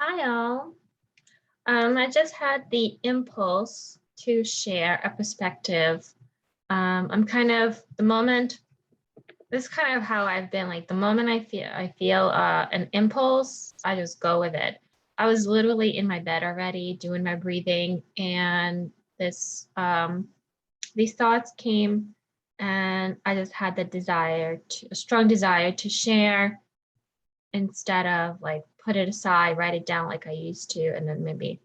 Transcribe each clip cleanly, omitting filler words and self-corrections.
Hi all. I just had the impulse to share a perspective. I'm kind of the moment. This is kind of how I've been. Like the moment I feel an impulse, I just go with it. I was literally in my bed already doing my breathing, and these thoughts came, and I just had a strong desire to share instead of like put it aside, write it down like I used to, and then maybe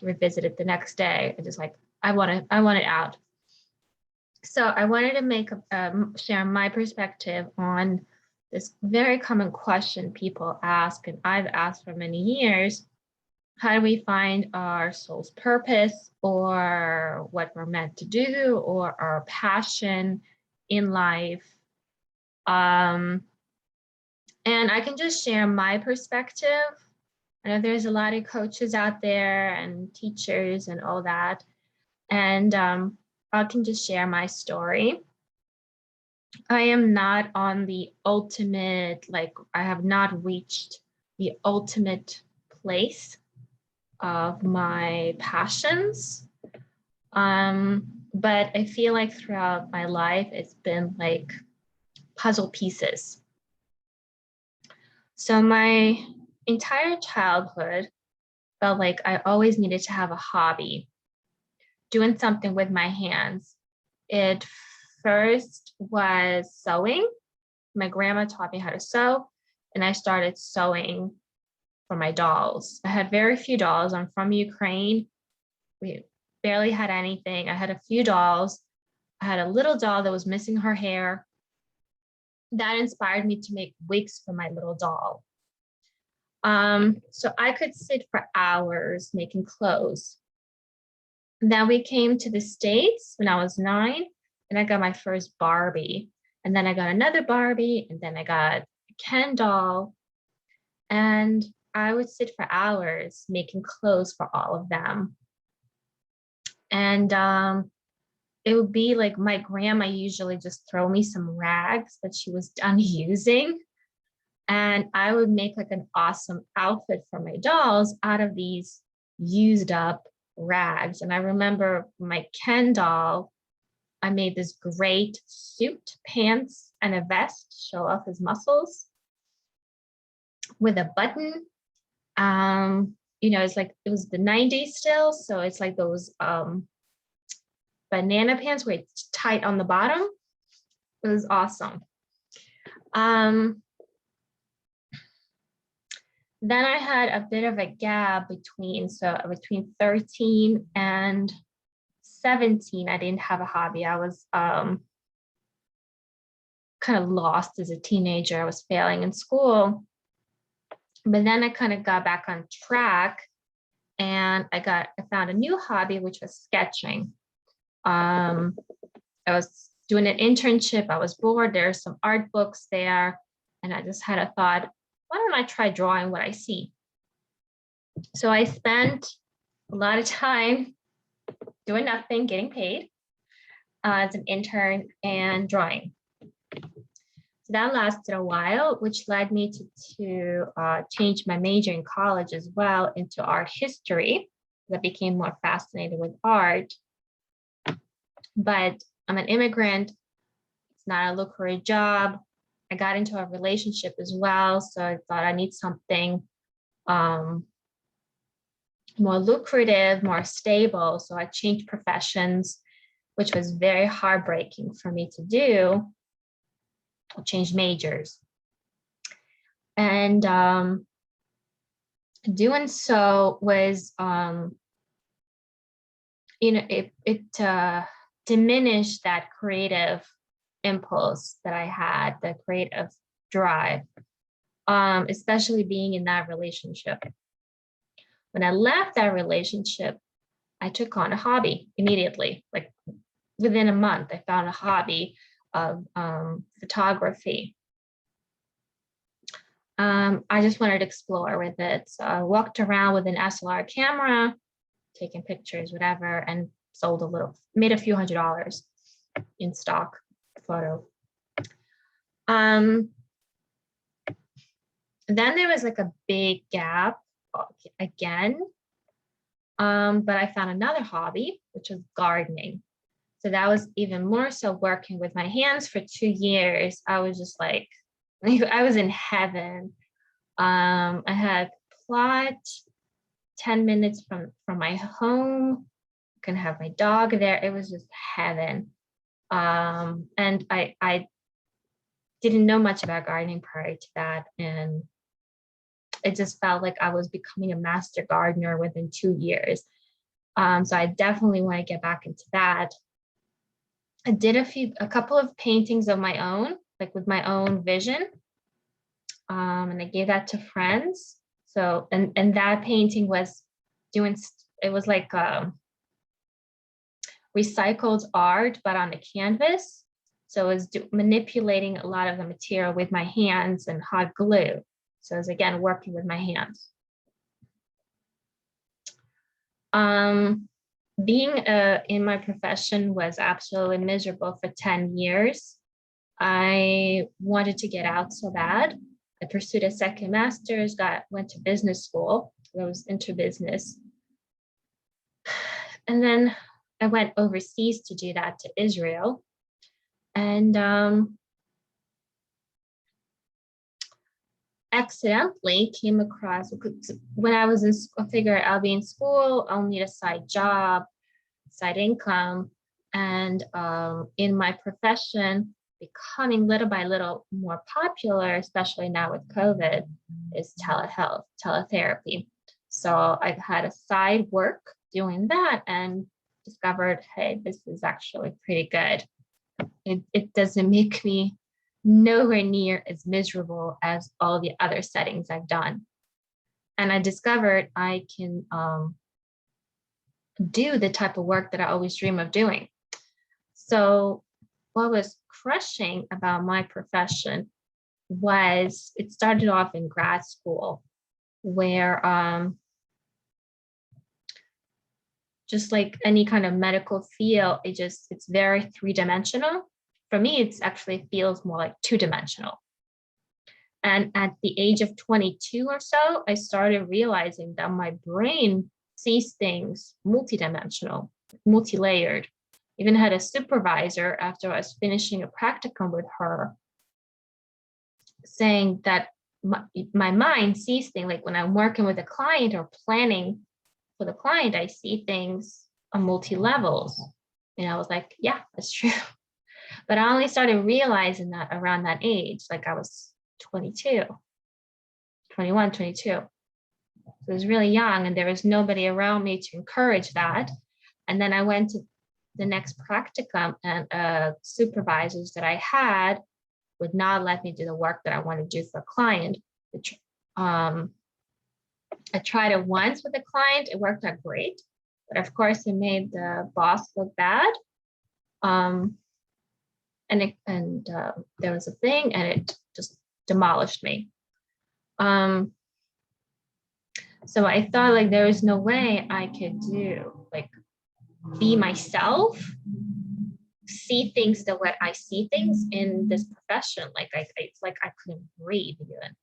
revisit it the next day. I just like I want it out. So I wanted to share my perspective on this very common question people ask, and I've asked for many years. How do we find our soul's purpose, or what we're meant to do, or our passion in life? Um, and I can just share my perspective. I know there's a lot of coaches out there and teachers and all that. And I can just share my story. I am not on the ultimate, like, I have not reached the ultimate place of my passions. But I feel like throughout my life, it's been like puzzle pieces. So my entire childhood felt like I always needed to have a hobby, doing something with my hands. It first was sewing. My grandma taught me how to sew, and I started sewing for my dolls. I had very few dolls. I'm from Ukraine. We barely had anything. I had a few dolls. I had a little doll that was missing her hair. That inspired me to make wigs for my little doll. So I could sit for hours making clothes. Then we came to the States when I was 9, and I got my first Barbie. And then I got another Barbie, and then I got a Ken doll. And I would sit for hours making clothes for all of them. And it would be like my grandma usually just throw me some rags that she was done using. And I would make like an awesome outfit for my dolls out of these used up rags. And I remember my Ken doll, I made this great suit, pants, and a vest to show off his muscles with a button. It's like it was the 90s still. So it's like those banana pants where it's tight on the bottom. It was awesome. Then I had a bit of a gap between 13 and 17, I didn't have a hobby. I was kind of lost as a teenager. I was failing in school. But then I kind of got back on track, and I found a new hobby, which was sketching. I was doing an internship. I was bored. There's some art books there. And I just had a thought, why don't I try drawing what I see? So I spent a lot of time doing nothing, getting paid as an intern and drawing. So that lasted a while, which led me to change my major in college as well into art history. I became more fascinated with art. But I'm an immigrant. It's not a lucrative job. I got into a relationship as well. So I thought I need something more lucrative, more stable. So I changed professions, which was very heartbreaking for me to do. I changed majors. And doing so was, it diminished that creative impulse that I had, the creative drive, especially being in that relationship. When I left that relationship, I took on a hobby immediately. Like within a month, I found a hobby of photography. I just wanted to explore with it. So I walked around with an SLR camera, taking pictures, whatever, and made a few $100s in stock photo. Then there was like a big gap again. But I found another hobby, which was gardening. So that was even more so working with my hands for 2 years. I was just like I was in heaven. I had plot 10 minutes from my home. I can have my dog there. It was just heaven. And I didn't know much about gardening prior to that. And it just felt like I was becoming a master gardener within 2 years. So I definitely want to get back into that. I did a couple of paintings of my own, like with my own vision. And I gave that to friends. So, and that painting was it was like recycled art, but on the canvas. So I was manipulating a lot of the material with my hands and hot glue. So I was again working with my hands. Being in my profession was absolutely miserable for 10 years. I wanted to get out so bad. I pursued a second master's, went to business school. I was into business. And then I went overseas to do that, to Israel. And accidentally came across, when I was in school, I figured I'll be in school, I'll need a side job, side income. And in my profession, becoming little by little more popular, especially now with COVID, is telehealth, teletherapy. So I've had a side work doing that and discovered, hey, this is actually pretty good. It doesn't make me nowhere near as miserable as all the other settings I've done. And I discovered I can do the type of work that I always dream of doing. So what was crushing about my profession was it started off in grad school where just like any kind of medical field, it's very three-dimensional. For me, it's actually feels more like two-dimensional. And at the age of 22 or so, I started realizing that my brain sees things multidimensional, multi-layered. Even had a supervisor after I was finishing a practicum with her saying that my mind sees things like when I'm working with a client or planning for the client, I see things on multi-levels. And I was like, yeah, that's true. But I only started realizing that around that age, like I was 22, 21, 22. So I was really young and there was nobody around me to encourage that. And then I went to the next practicum and supervisors that I had would not let me do the work that I want to do for a client. I tried it once with a client. It worked out great. But of course, it made the boss look bad. There was a thing and it just demolished me. So I thought like there was no way I could be myself, see things the way I see things in this profession. It's like I couldn't breathe even.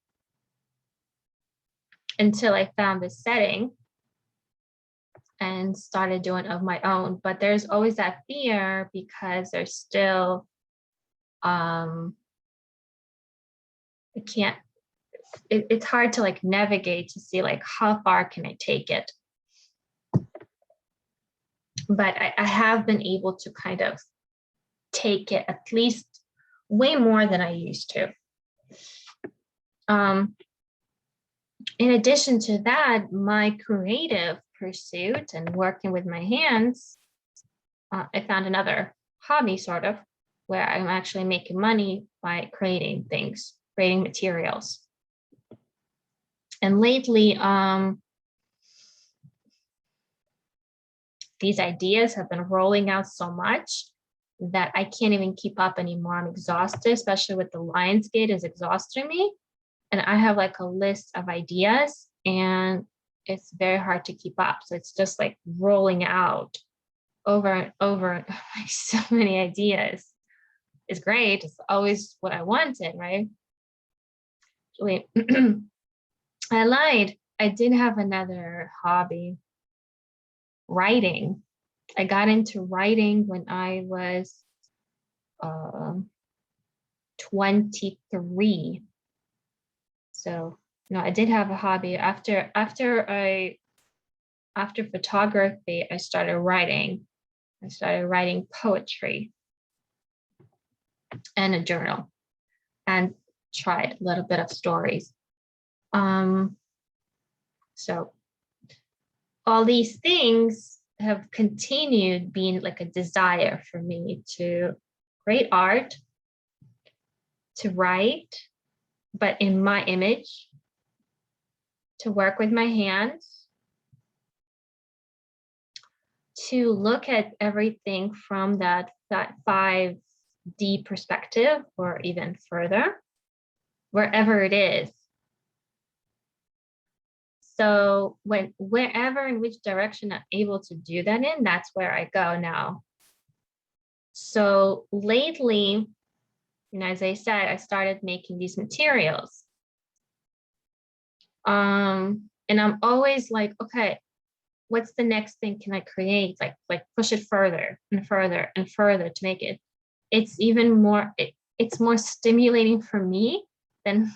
Until I found this setting and started doing of my own. But there's always that fear because there's still, it's hard to like navigate to see like how far can I take it. But I have been able to kind of take it at least way more than I used to. In addition to that, my creative pursuit and working with my hands, I found another hobby sort of where I'm actually making money by creating things, creating materials. And lately, these ideas have been rolling out so much that I can't even keep up anymore. I'm exhausted, especially with the Lionsgate is exhausting me. And I have like a list of ideas and it's very hard to keep up. So it's just like rolling out over and over, like so many ideas. It's great. It's always what I wanted, right? Wait, I lied. I did have another hobby, writing. I got into writing when I was um 23. So no, I did have a hobby. After photography, I started writing. I started writing poetry and a journal and tried a little bit of stories. Um, so all these things have continued being like a desire for me to create art, to write, but in my image, to work with my hands, to look at everything from that 5D perspective or even further, wherever it is. So wherever in which direction I'm able to do that in, that's where I go now. So lately, and as I said, I started making these materials. And I'm always like, okay, what's the next thing can I create? Like push it further and further and further to make it. It's even more, it's more stimulating for me than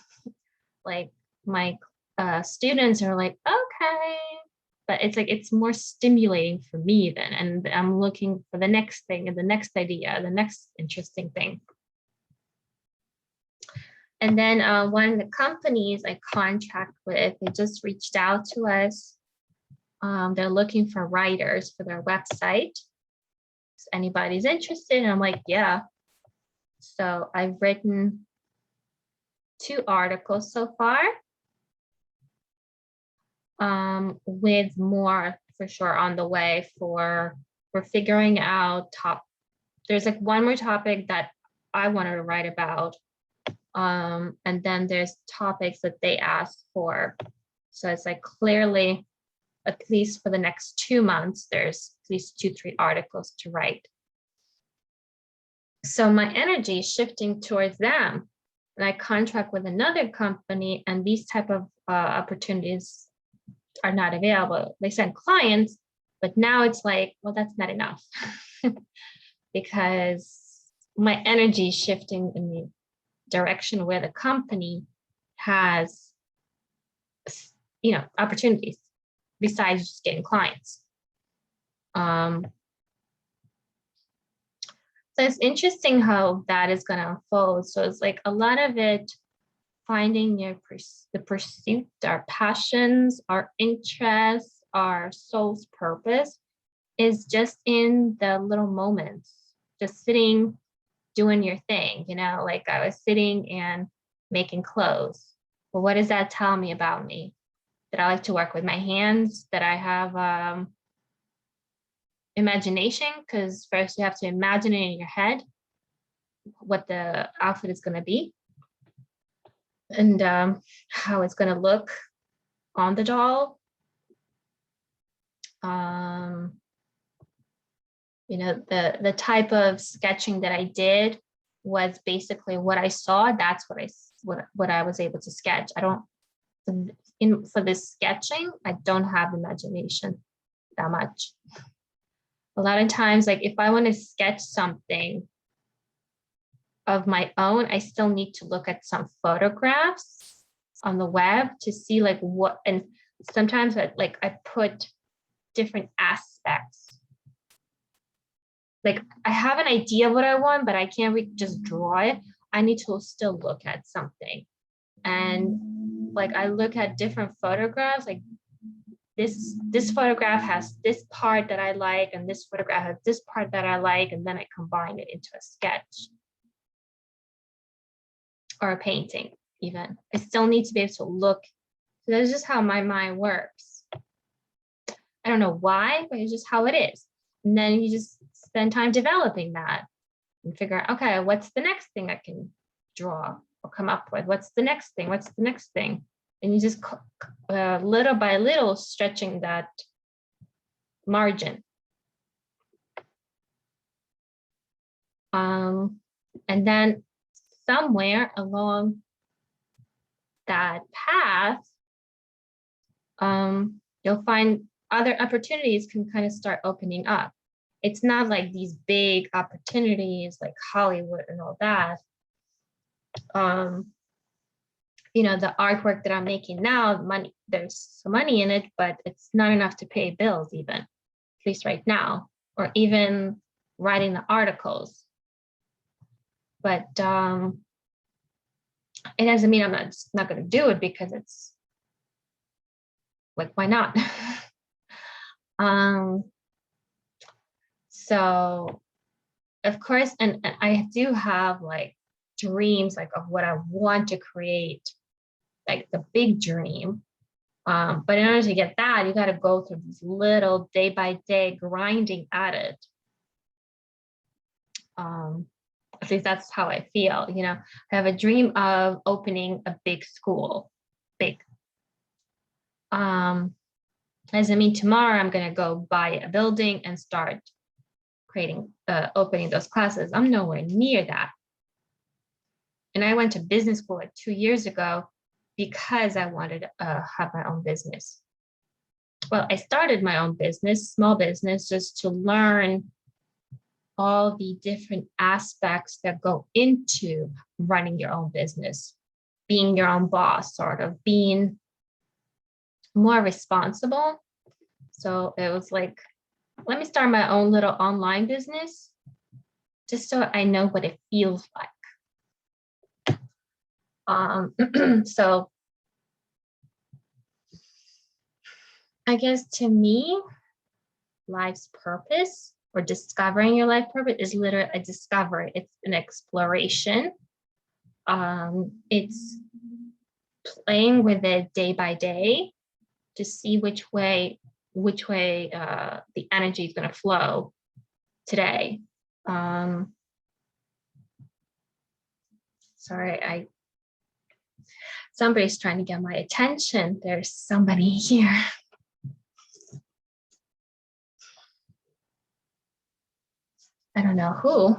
like my students are like, okay, but it's like, it's more stimulating for me then. And I'm looking for the next thing and the next idea, the next interesting thing. And then one of the companies I contract with, they just reached out to us. They're looking for writers for their website. If anybody's interested, and I'm like, yeah. So I've written 2 articles so far, with more for sure on the way for figuring out there's like one more topic that I wanted to write about. And then there's topics that they asked for. So it's like clearly, at least for the next 2 months, there's at least 2-3 articles to write. So my energy is shifting towards them. And I contract with another company, and these type of opportunities are not available. They send clients, but now it's like, well, that's not enough because my energy is shifting in the direction where the company has, opportunities besides just getting clients. So it's interesting how that is going to unfold. So it's like a lot of it, finding the pursuit, our passions, our interests, our soul's purpose is just in the little moments, just sitting, doing your thing. Like I was sitting and making clothes. Well, what does that tell me about me? That I like to work with my hands, that I have imagination, because first you have to imagine it in your head what the outfit is going to be and how it's going to look on the doll. The type of sketching that I did was basically what I saw. That's what I was able to sketch. I don't for this sketching, I don't have imagination that much. A lot of times, like if I want to sketch something of my own, I still need to look at some photographs on the web to see like what, and sometimes I put different aspects. Like I have an idea of what I want, but I can't just draw it. I need to still look at something. And like I look at different photographs, like this photograph has this part that I like, and this photograph has this part that I like, and then I combine it into a sketch or a painting even. I still need to be able to look. So that's just how my mind works. I don't know why, but it's just how it is. And then you just spend time developing that and figure out, okay, what's the next thing I can draw or come up with? What's the next thing? What's the next thing? And you just little by little stretching that margin. And then somewhere along that path, you'll find other opportunities can kind of start opening up. It's not like these big opportunities like Hollywood and all that. You know, the artwork that I'm making now, money, there's some money in it, but it's not enough to pay bills even, at least right now, or even writing the articles. But it doesn't mean I'm not going to do it, because it's like, why not? So of course, and I do have like dreams like of what I want to create, like the big dream. But in order to get that, you got to go through this little day by day grinding at it. At least that's how I feel. You know, I have a dream of opening a big school, big. As I mean, tomorrow I'm going to go buy a building and start creating, opening those classes. I'm nowhere near that. And I went to business school like 2 years ago because I wanted to have my own business. Well, I started my own business, small business, just to learn all the different aspects that go into running your own business, being your own boss, sort of being more responsible. So it was like, let me start my own little online business just so I know what it feels like. So I guess to me, life's purpose or discovering your life purpose is literally a discovery. It's an exploration. It's playing with it day by day to see which way the energy is going to flow today. Sorry, somebody's trying to get my attention. There's somebody here. I don't know who.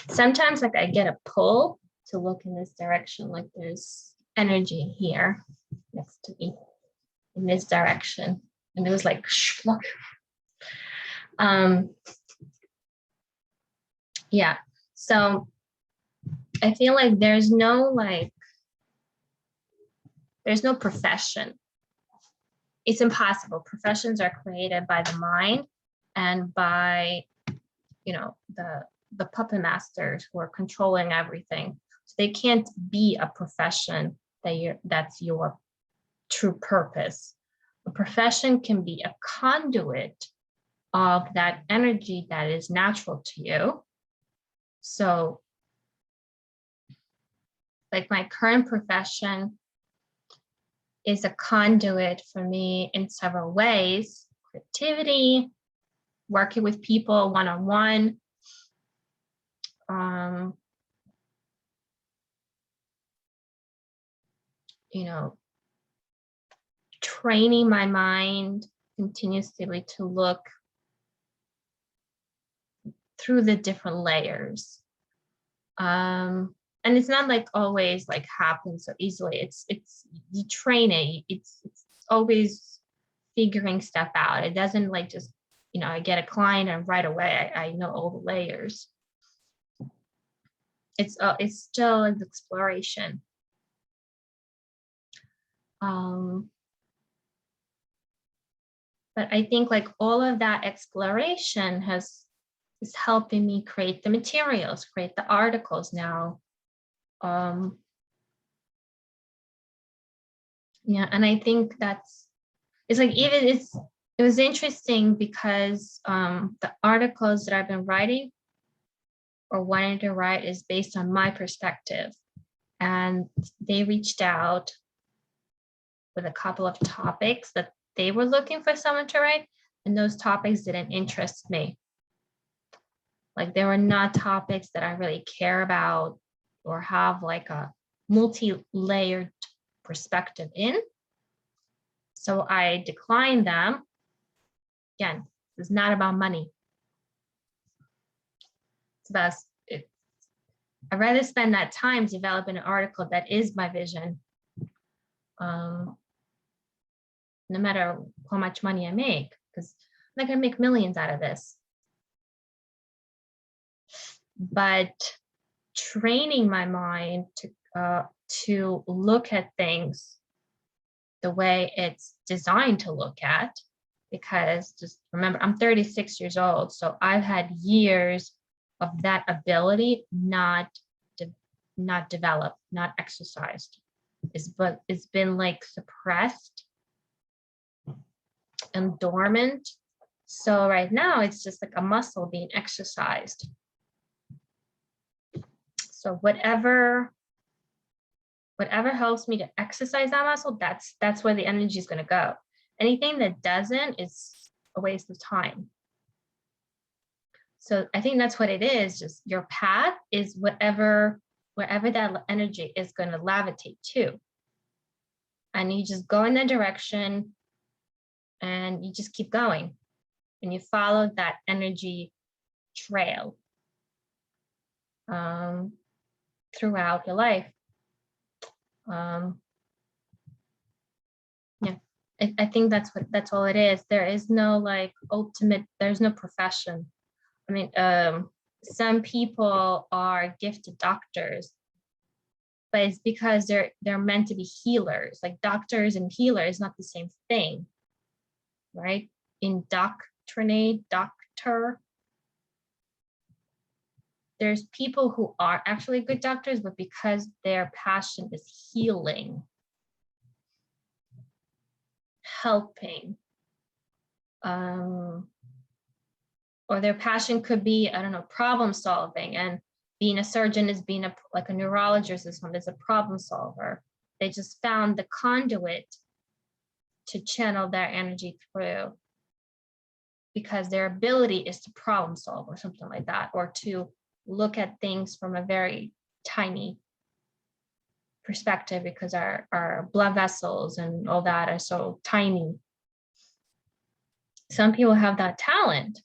Sometimes like I get a pull to look in this direction, like there's energy here next to me in this direction. And it was like, look. Yeah, so I feel like there's no profession. It's impossible. Professions are created by the mind and by, you know, the puppet masters who are controlling everything. So they can't be a profession that's your true purpose. A profession can be a conduit of that energy that is natural to you. So like my current profession is a conduit for me in several ways: creativity, working with people one-on-one, you know, training my mind continuously to look through the different layers. And it's not like always like happens so easily. It's you train it. It's always figuring stuff out. It doesn't like just, you know, I get a client and right away I know all the layers. It's still an exploration. But I think like all of that exploration is helping me create the materials, create the articles now. Yeah, and I think it's like it was interesting because the articles that I've been writing or wanting to write is based on my perspective. And they reached out with a couple of topics that they were looking for someone to write, and those topics didn't interest me. Like they were not topics that I really care about or have like a multi-layered perspective in. So I declined them. Again, it's not about money. It's about it. I'd rather spend that time developing an article that is my vision. no matter how much money I make, because I'm not gonna make millions out of this. But training my mind to look at things the way it's designed to look at, because just remember, I'm 36 years old, so I've had years of that ability not developed, not exercised. It's been like suppressed and dormant. So right now it's just like a muscle being exercised. So whatever helps me to exercise that muscle, that's where the energy is going to go. Anything that doesn't is a waste of time. So I think that's what it is. Just your path is wherever that energy is going to levitate to. And you just go in that direction and you just keep going and you follow that energy trail throughout your life. Yeah, I think that's all it is. There is no like ultimate, there's no profession. I mean, some people are gifted doctors, but it's because they're meant to be healers. Like doctors and healers, not the same thing, right? Indoctrinate, doctor. There's people who are actually good doctors, but because their passion is healing, helping, or their passion could be, I don't know, problem solving, and being a surgeon is being like a neurologist or something, is a problem solver. They just found the conduit to channel their energy through because their ability is to problem solve or something like that, or to look at things from a very tiny perspective, because our blood vessels and all that are so tiny. Some people have that talent.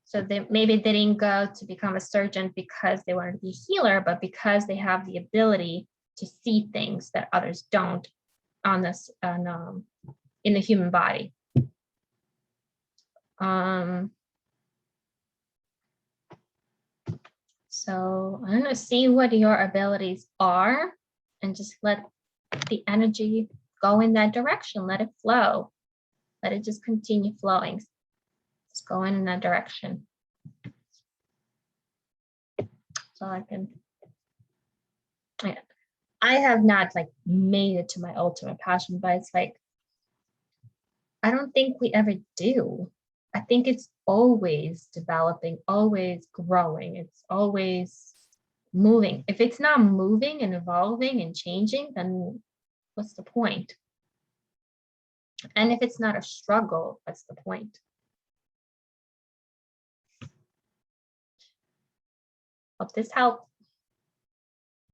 So maybe they didn't go to become a surgeon because they wanted to be a healer, but because they have the ability to see things that others don't on this in the human body. So I'm gonna see what your abilities are and just let the energy go in that direction. Let it flow. Let it just continue flowing. Just go in that direction. So I can, yeah. I have not like made it to my ultimate passion, but it's like, I don't think we ever do. I think it's always developing, always growing. It's always moving. If it's not moving and evolving and changing, then what's the point? And if it's not a struggle, what's the point? Hope this helped.